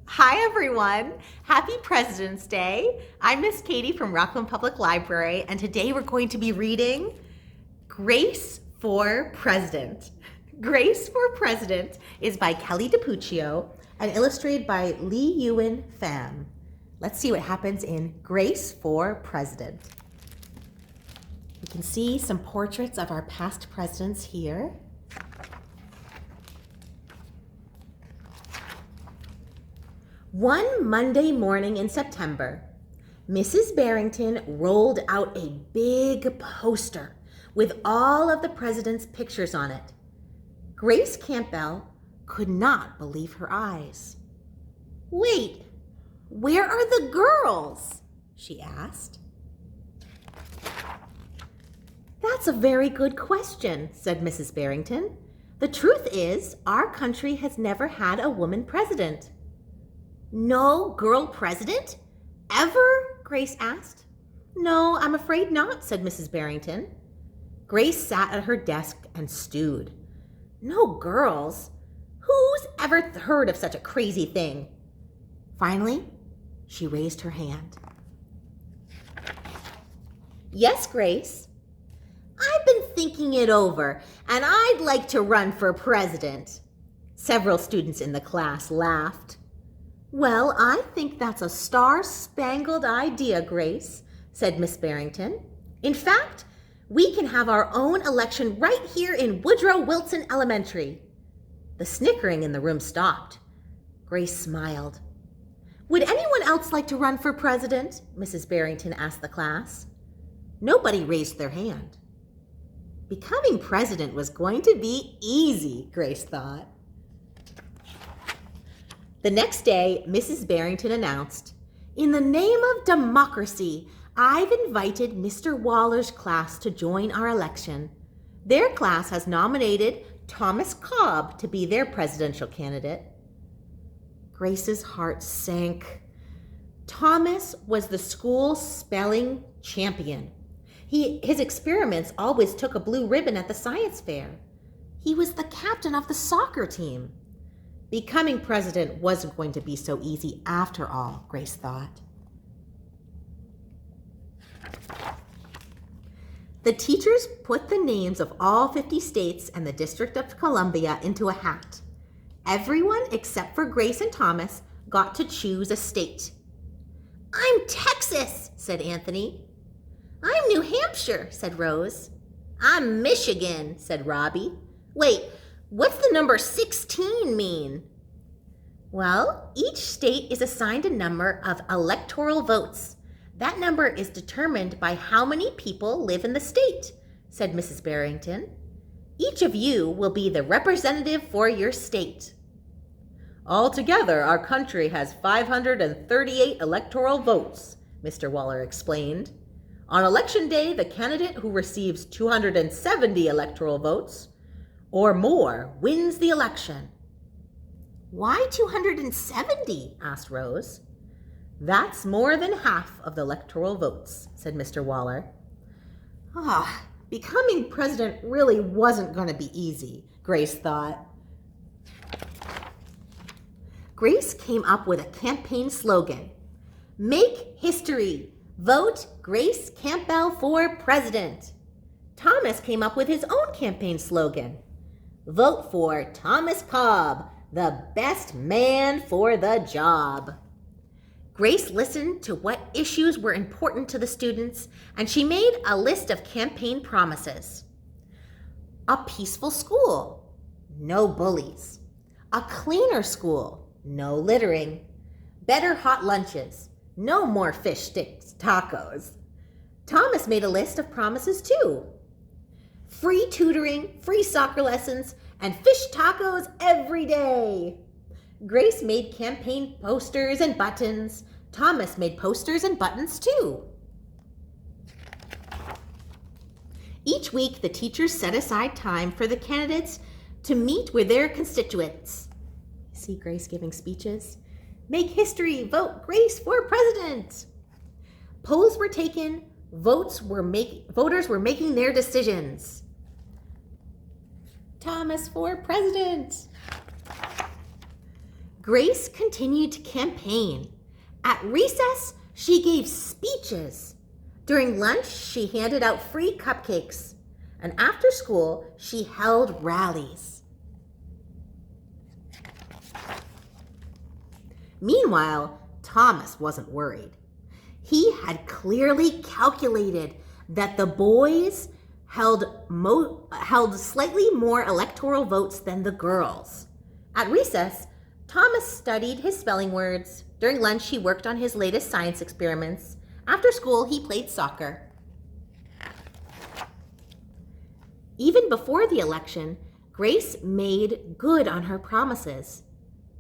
Hi, everyone. Happy President's Day. I'm Miss Katie from Rockland Public Library, and today we're going to be reading Grace for President. Grace for President is by DiPucchio and illustrated by LeUyen Pham. Let's see what happens in Grace for President. You can see some portraits of our past presidents here. One Monday morning in September, Mrs. Barrington rolled out a big poster with all of the president's pictures on it. Grace Campbell could not believe her eyes. "Wait, where are the girls?" she asked. "That's a very good question," said Mrs. Barrington. "The truth is, our country has never had a woman president." "No girl president? Ever?" Grace asked. "No, I'm afraid not," said Mrs. Barrington. Grace sat at her desk and stewed. No girls? Who's ever heard of such a crazy thing? Finally, she raised her hand. "Yes, Grace. I've been thinking it over, and I'd like to run for president." Several students in the class laughed. "Well, I think that's a star-spangled idea, Grace," said Miss Barrington. "In fact, we can have our own election right here in Woodrow Wilson Elementary." The snickering in the room stopped. Grace smiled. "Would anyone else like to run for president?" Mrs. Barrington asked the class. Nobody raised their hand. Becoming president was going to be easy, Grace thought. The next day, Mrs. Barrington announced, "In the name of democracy, I've invited Mr. Waller's class to join our election. Their class has nominated Thomas Cobb to be their presidential candidate." Grace's heart sank. Thomas was the school spelling champion. His experiments always took a blue ribbon at the science fair. He was the captain of the soccer team. Becoming president wasn't going to be so easy after all, Grace thought. The teachers put the names of all 50 states and the District of Columbia into a hat. Everyone except for Grace and Thomas got to choose a state. "I'm Texas," said Anthony. "I'm New Hampshire," said Rose. "I'm Michigan," said Robbie. "Wait, what's the number 16 mean?" "Well, each state is assigned a number of electoral votes. That number is determined by how many people live in the state," said Mrs. Barrington. "Each of you will be the representative for your state." "Altogether, our country has 538 electoral votes," Mr. Waller explained. "On election day, the candidate who receives 270 electoral votes or more wins the election." "Why 270? asked Rose. "That's more than half of the electoral votes," said Mr. Waller. Becoming president really wasn't going to be easy, Grace thought. Grace came up with a campaign slogan. "Make history. Vote Grace Campbell for president." Thomas came up with his own campaign slogan. "Vote for Thomas Cobb, the best man for the job." Grace listened to what issues were important to the students, and she made a list of campaign promises. A peaceful school, no bullies. A cleaner school, no littering. Better hot lunches, no more fish sticks, tacos. Thomas made a list of promises too. Free tutoring, free soccer lessons, and fish tacos every day. Grace made campaign posters and buttons. Thomas made posters and buttons too. Each week, the teachers set aside time for the candidates to meet with their constituents. See Grace giving speeches? Make history, vote Grace for president. Polls were taken, voters were making their decisions. Thomas for president. Grace continued to campaign. At recess, she gave speeches. During lunch, she handed out free cupcakes. And after school, she held rallies. Meanwhile, Thomas wasn't worried. He had clearly calculated that the boys held slightly more electoral votes than the girls. At recess, Thomas studied his spelling words. During lunch, he worked on his latest science experiments. After school, he played soccer. Even before the election, Grace made good on her promises.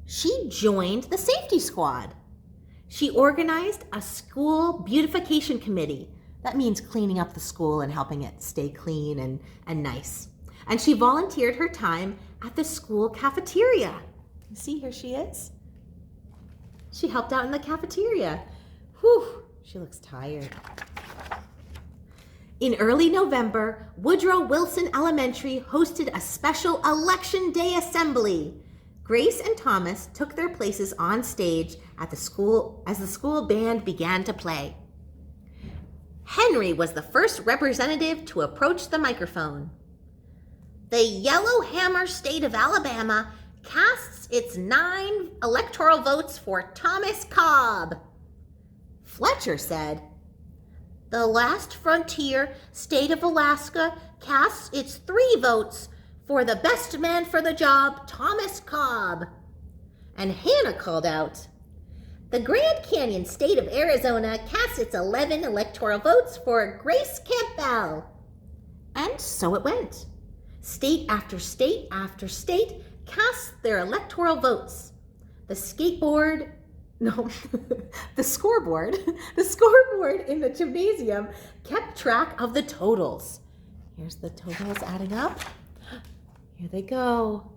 She joined the safety squad. She organized a school beautification committee. That means cleaning up the school and helping it stay clean and nice. And she volunteered her time at the school cafeteria. See, here she is. She helped out in the cafeteria. Whew, she looks tired. In early November, Woodrow Wilson Elementary hosted a special Election Day assembly. Grace and Thomas took their places on stage at the school as the school band began to play. Henry was the first representative to approach the microphone. The Yellowhammer State of Alabama casts its 9 electoral votes for Thomas Cobb. Fletcher said, the last frontier state of Alaska casts its 3 votes for the best man for the job, Thomas Cobb. And Hannah called out, the Grand Canyon state of Arizona casts its 11 electoral votes for Grace Campbell. And so it went. State after state after state cast their electoral votes. The scoreboard in the gymnasium kept track of the totals. Here's the totals adding up. Here they go.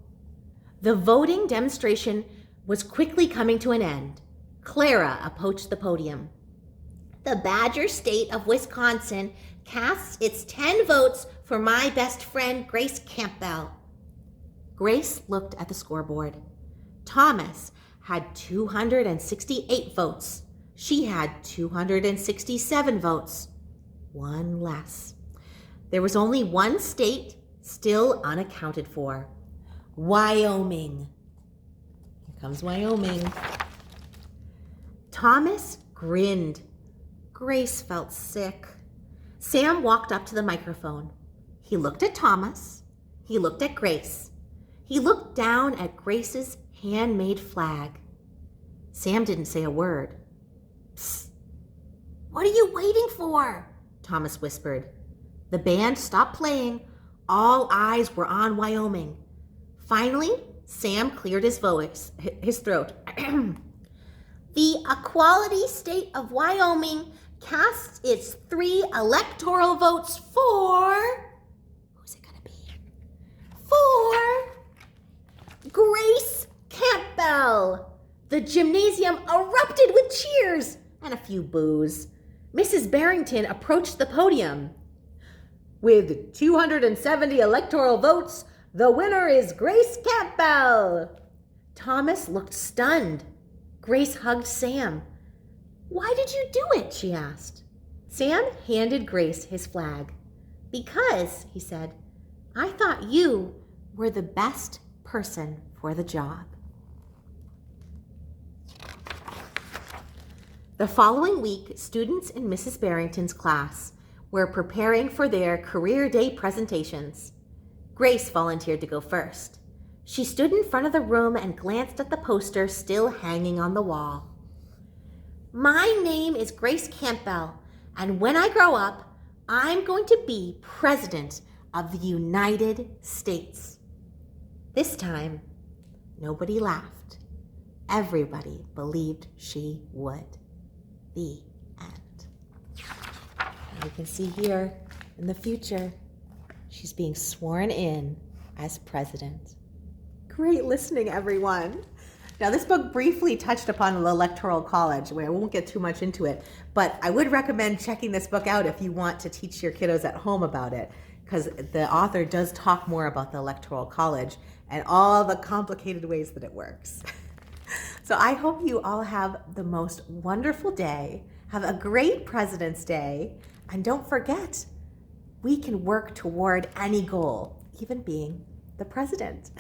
The voting demonstration was quickly coming to an end. Clara approached the podium. The Badger State of Wisconsin casts its 10 votes for my best friend, Grace Campbell. Grace looked at the scoreboard. Thomas had 268 votes. She had 267 votes. One less. There was only one state still unaccounted for. Wyoming. Here comes Wyoming. Thomas grinned. Grace felt sick. Sam walked up to the microphone. He looked at Thomas. He looked at Grace. He looked down at Grace's handmade flag. Sam didn't say a word. Psst. What are you waiting for? Thomas whispered. The band stopped playing. All eyes were on Wyoming. Finally, Sam cleared his throat. The Equality State of Wyoming casts its 3 electoral votes for... Who's it gonna be? For Grace Campbell. The gymnasium erupted with cheers and a few boos. Mrs. Barrington approached the podium. With 270 electoral votes, the winner is Grace Campbell. Thomas looked stunned. Grace hugged Sam. Why did you do it? She asked. Sam handed Grace his flag. Because, he said, I thought you were the best person for the job. The following week, students in Mrs. Barrington's class were preparing for their career day presentations. Grace volunteered to go first. She stood in front of the room and glanced at the poster still hanging on the wall. My name is Grace Campbell, and when I grow up, I'm going to be President of the United States. This time, nobody laughed. Everybody believed she would. The end. And you can see here in the future, she's being sworn in as president. Great listening, everyone. Now, this book briefly touched upon the Electoral College. I won't get too much into it, but I would recommend checking this book out if you want to teach your kiddos at home about it, because the author does talk more about the Electoral College and all the complicated ways that it works. So I hope you all have the most wonderful day. Have a great President's Day. And don't forget, we can work toward any goal, even being the president.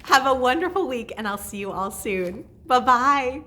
Have a wonderful week, and I'll see you all soon. Bye-bye.